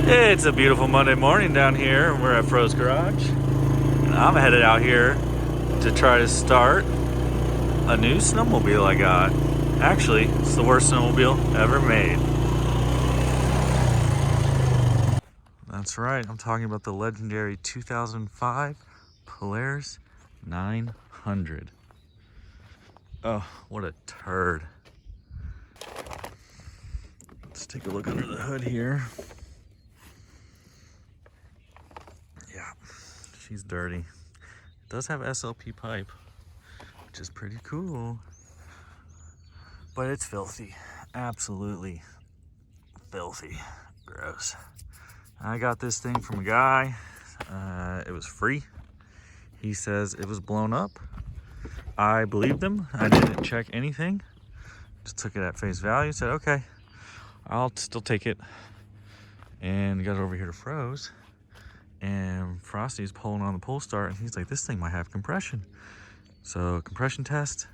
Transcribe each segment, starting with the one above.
It's a beautiful Monday morning down here. We're at Fro's Garage. And I'm headed out here to try to start a new snowmobile I got. Actually, it's the worst snowmobile ever made. That's right, I'm talking about the legendary 2005 Polaris 900. Oh, what a turd. Let's take a look under the hood here. Yeah, she's dirty. It does have SLP pipe, which is pretty cool. But it's filthy. Absolutely filthy. Gross. I got this thing from a guy. It was free. He says it was blown up. I believed him. I didn't check anything. Just took it at face value. Said, okay, I'll still take it. And got over here to Fro's. And Frosty's pulling on the pull start. And he's like, this thing might have compression. So compression test.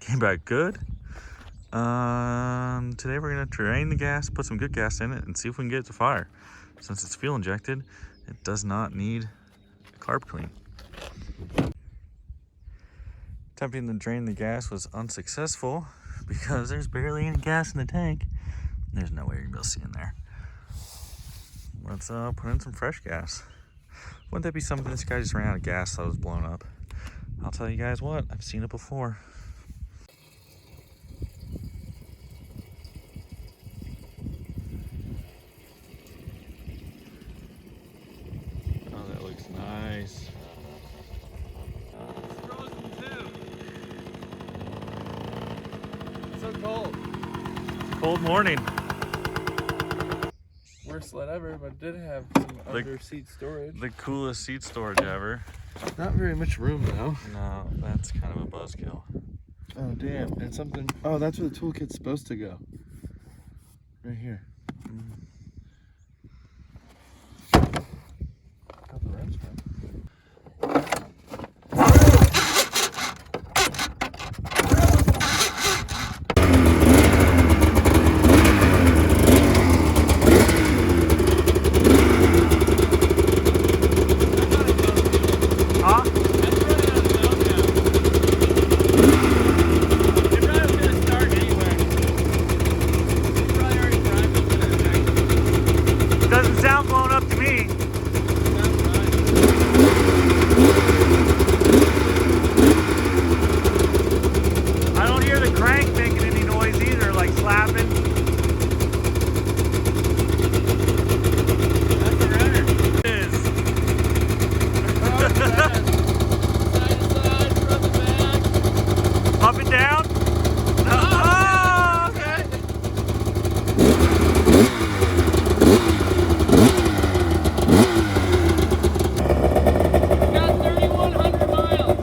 Came back good. Today we're going to drain the gas, put some good gas in it, and see if we can get it to fire. Since it's fuel injected, it does not need a carb clean. Attempting to drain the gas was unsuccessful because there's barely any gas in the tank. There's no way you're gonna be able to see in there. Let's put in some fresh gas. Wouldn't that be something? This guy just ran out of gas that was blown up. I'll tell you guys what, I've seen it before. Nice. It's frozen too. It's so cold. It's a cold morning. Worst sled ever, but did have some under seat storage. The coolest seat storage ever. Not very much room though. No, that's kind of a buzzkill. Oh damn, and something. Oh, that's where the toolkit's supposed to go. Right here. Got the wrench man. Doesn't sound blown up to me. I don't hear the crank making any noise either, like slapping. That's the runner. It is. Side to side, front to back. Up and down? Oh, okay. Got 3,100 miles.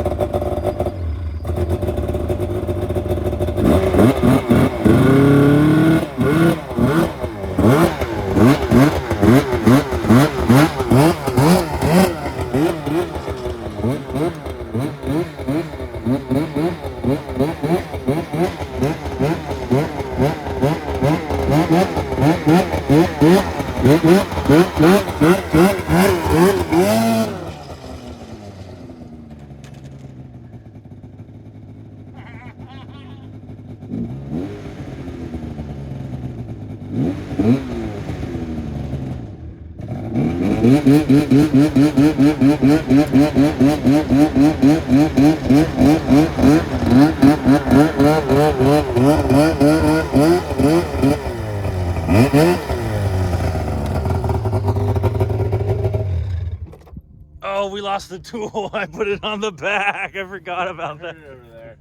Oh, we lost the tool. I put it on the back. I forgot about that. Over there.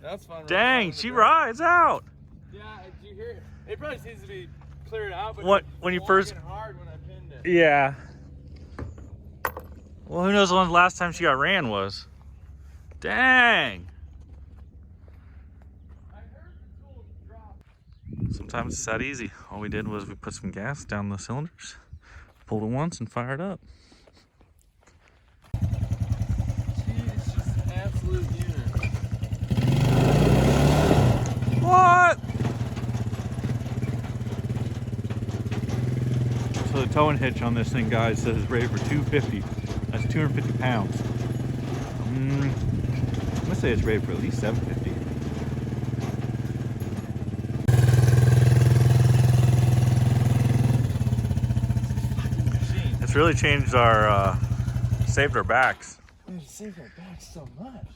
That's fun. Dang, she rides out. Yeah, did you hear it? It probably needs to be cleared out. But What when you first? hard when I pinned it. Yeah. Well, who knows when the last time she got ran was? Dang. I heard the tool drop. Sometimes it's that easy. All we did was we put some gas down the cylinders, pulled it once, and fired up. It's just an absolute unit. What? So the towing hitch on this thing, guys, says it's rated for 250. That's 250 pounds. I'm gonna say it's rated for at least 750. It's really changed our, saved our backs. It saved our back so much.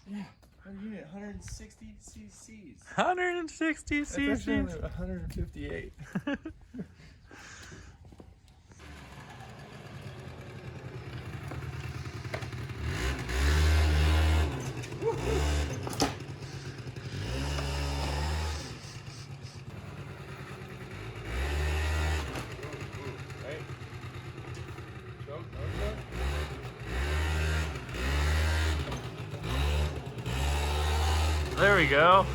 Yeah, our unit 160 cc's. 160 That's actually only cc's. 158. There we go.